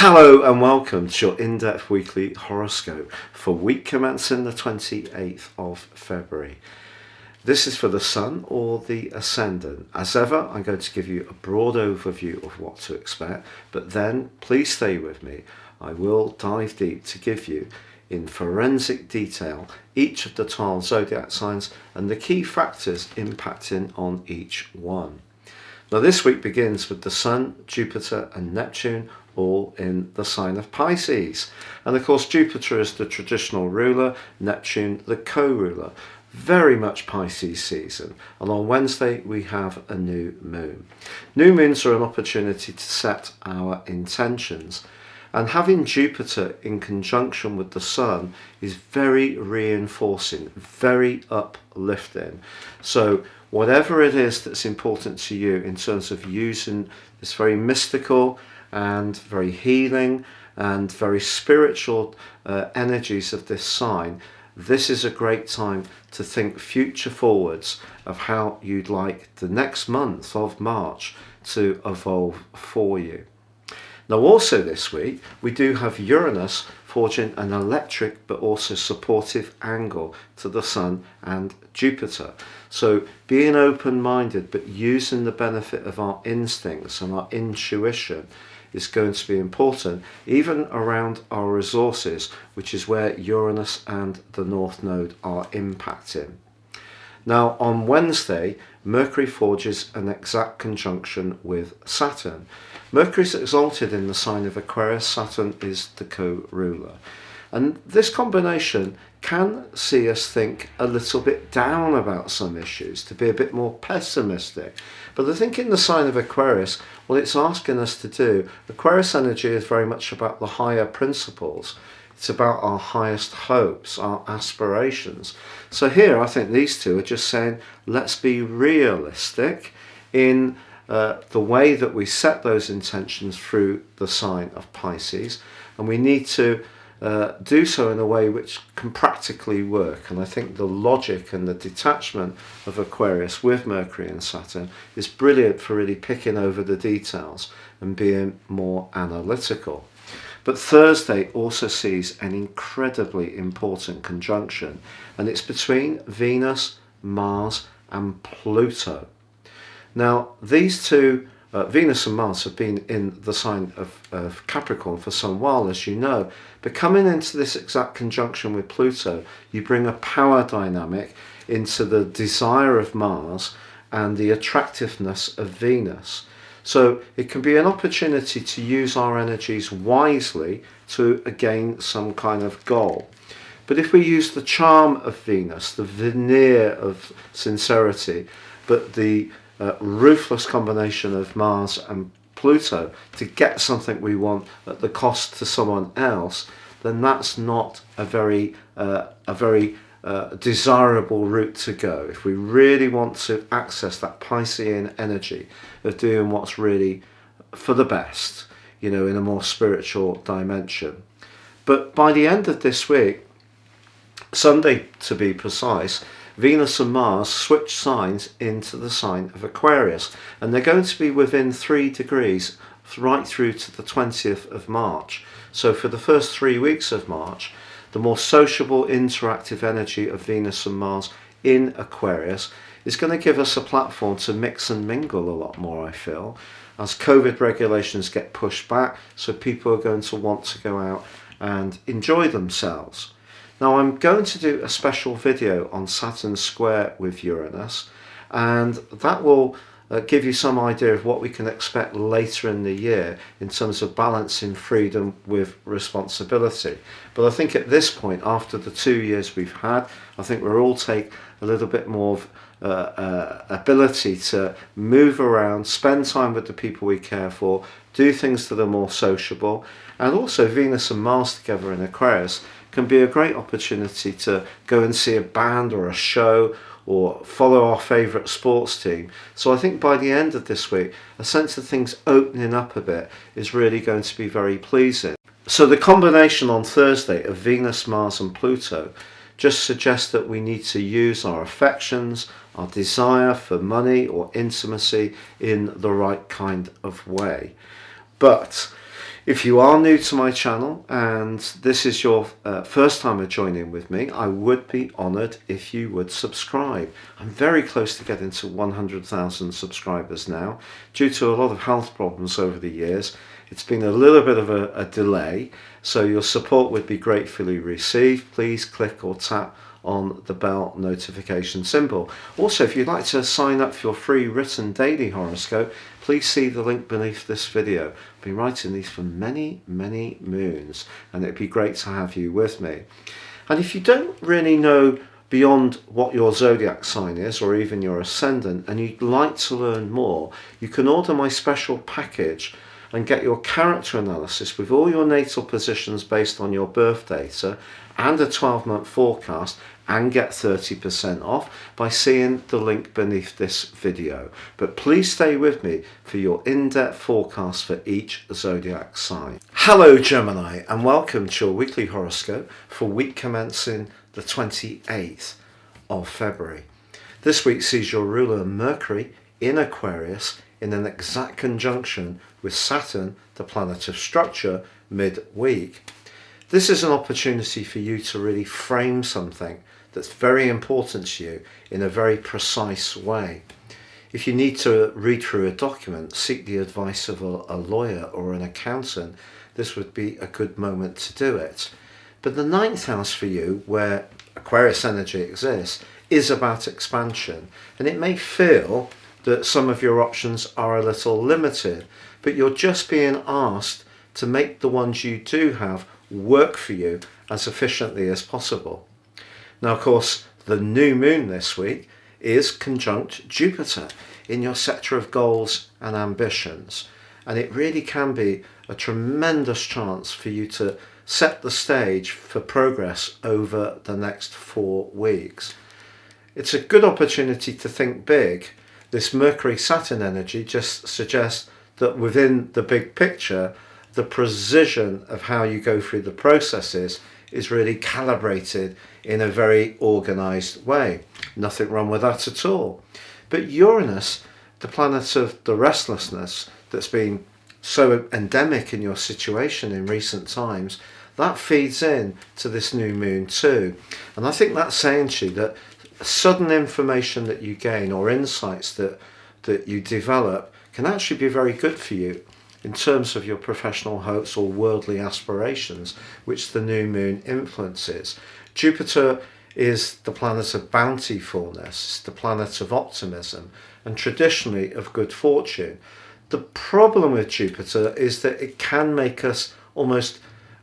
Hello and welcome to your in-depth weekly horoscope for week commencing the 28th of February. This is for the Sun or the Ascendant. As ever, I'm going to give you a broad overview of what to expect, but then please stay with me. I will dive deep to give you in forensic detail each of the 12 zodiac signs and the key factors impacting on each one. Now this week begins with the Sun, Jupiter and Neptune all in the sign of Pisces. And of course Jupiter is the traditional ruler, Neptune the co-ruler. Very much Pisces season. And on Wednesday we have a new moon. New moons are an opportunity to set our intentions. And having Jupiter in conjunction with the Sun is very reinforcing, very uplifting. So whatever it is that's important to you in terms of using this very mystical and very healing and very spiritual energies of this sign, this is a great time to think future forwards of how you'd like the next month of March to evolve for you. Now also this week we do have Uranus forging an electric but also supportive angle to the Sun and Jupiter. So being open-minded but using the benefit of our instincts and our intuition is going to be important, even around our resources, which is where Uranus and the North Node are impacting. Now on Wednesday, Mercury forges an exact conjunction with Saturn. Mercury is exalted in the sign of Aquarius, Saturn is the co-ruler. And this combination can see us think a little bit down about some issues, to be a bit more pessimistic. But I think in the sign of Aquarius, what it's asking us to do, Aquarius energy is very much about the higher principles. It's about our highest hopes, our aspirations. So here I think these two are just saying, let's be realistic in the way that we set those intentions through the sign of Pisces, and we need to do so in a way which can practically work. And I think the logic and the detachment of Aquarius with Mercury and Saturn is brilliant for really picking over the details and being more analytical. But Thursday also sees an incredibly important conjunction, and it's between Venus, Mars and Pluto. Now these two, Venus and Mars, have been in the sign of Capricorn for some while, as you know, but coming into this exact conjunction with Pluto, you bring a power dynamic into the desire of Mars and the attractiveness of Venus. So it can be an opportunity to use our energies wisely to gain some kind of goal. But if we use the charm of Venus, the veneer of sincerity, but the ruthless combination of Mars and Pluto to get something we want at the cost to someone else, then that's not a very desirable route to go. If we really want to access that Piscean energy of doing what's really for the best, in a more spiritual dimension. But by the end of this week, Sunday to be precise, Venus and Mars switch signs into the sign of Aquarius, and they're going to be within 3 degrees right through to the 20th of March. So for the first 3 weeks of March, the more sociable, interactive energy of Venus and Mars in Aquarius is going to give us a platform to mix and mingle a lot more, I feel, as COVID regulations get pushed back, so people are going to want to go out and enjoy themselves. Now I'm going to do a special video on Saturn square with Uranus, and that will give you some idea of what we can expect later in the year in terms of balancing freedom with responsibility. But I think at this point, after the 2 years we've had, I think we'll all take a little bit more of ability to move around, spend time with the people we care for, do things that are more sociable, and also Venus and Mars together in Aquarius can be a great opportunity to go and see a band or a show or follow our favourite sports team. So I think by the end of this week, a sense of things opening up a bit is really going to be very pleasing. So the combination on Thursday of Venus, Mars and Pluto just suggests that we need to use our affections, our desire for money or intimacy in the right kind of way. But If you are new to my channel and this is your first time of joining with me, I would be honoured if you would subscribe. I'm very close to getting to 100,000 subscribers now. Due to a lot of health problems over the years, it's been a little bit of a delay, so your support would be gratefully received. Please click or tap on the bell notification symbol. Also, if you'd like to sign up for your free written daily horoscope, please see the link beneath this video. I've been writing these for many moons, and it'd be great to have you with me. And if you don't really know beyond what your zodiac sign is, or even your ascendant, and you'd like to learn more, you can order my special package and get your character analysis with all your natal positions based on your birth data and a 12-month forecast, and get 30% off by seeing the link beneath this video. But please stay with me for your in-depth forecast for each zodiac sign. Hello Gemini, and welcome to your weekly horoscope for week commencing the 28th of February. This week sees your ruler Mercury in Aquarius in an exact conjunction with Saturn, the planet of structure, mid-week. This is an opportunity for you to really frame something that's very important to you in a very precise way. If you need to read through a document, seek the advice of a lawyer or an accountant, this would be a good moment to do it. But the ninth house for you, where Aquarius energy exists, is about expansion, and it may feel that some of your options are a little limited, but you're just being asked to make the ones you do have work for you as efficiently as possible. Now, of course, the new moon this week is conjunct Jupiter in your sector of goals and ambitions, and it really can be a tremendous chance for you to set the stage for progress over the next 4 weeks. It's a good opportunity to think big. This Mercury-Saturn energy just suggests that within the big picture, the precision of how you go through the processes is really calibrated in a very organized way. Nothing wrong with that at all. But Uranus, the planet of the restlessness that's been so endemic in your situation in recent times, that feeds in to this new moon too. And I think that's saying to you that sudden information that you gain or insights that you develop can actually be very good for you in terms of your professional hopes or worldly aspirations, which the new moon influences. Jupiter is the planet of bountifulness, the planet of optimism, and traditionally of good fortune. The problem with Jupiter is that it can make us almost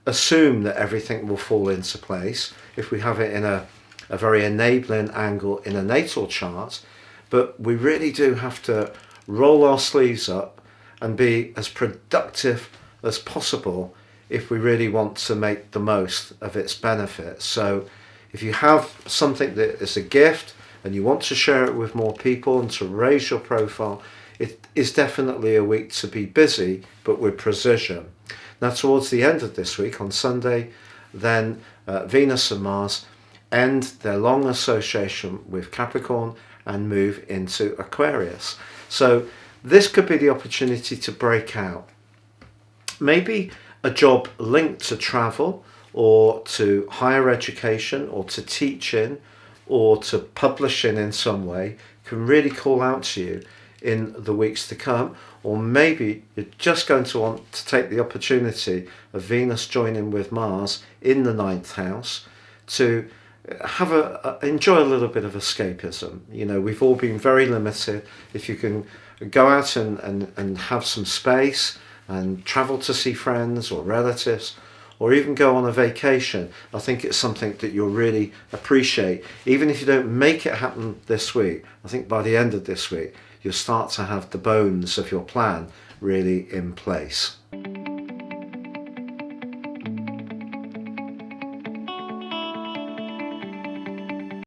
assume that everything will fall into place if we have it in a very enabling angle in a natal chart, but we really do have to roll our sleeves up and be as productive as possible if we really want to make the most of its benefits. So if you have something that is a gift and you want to share it with more people and to raise your profile, it is definitely a week to be busy, but with precision. Now, towards the end of this week, on Sunday, then Venus and Mars end their long association with Capricorn and move into Aquarius. So this could be the opportunity to break out. Maybe a job linked to travel or to higher education or to teaching or to publishing in some way can really call out to you in the weeks to come. Or maybe you're just going to want to take the opportunity of Venus joining with Mars in the 9th house to have enjoy a little bit of escapism. You know, we've all been very limited. If you can go out and have some space and travel to see friends or relatives, or even go on a vacation, I think it's something that you'll really appreciate. Even if you don't make it happen this week, I think by the end of this week, you'll start to have the bones of your plan really in place.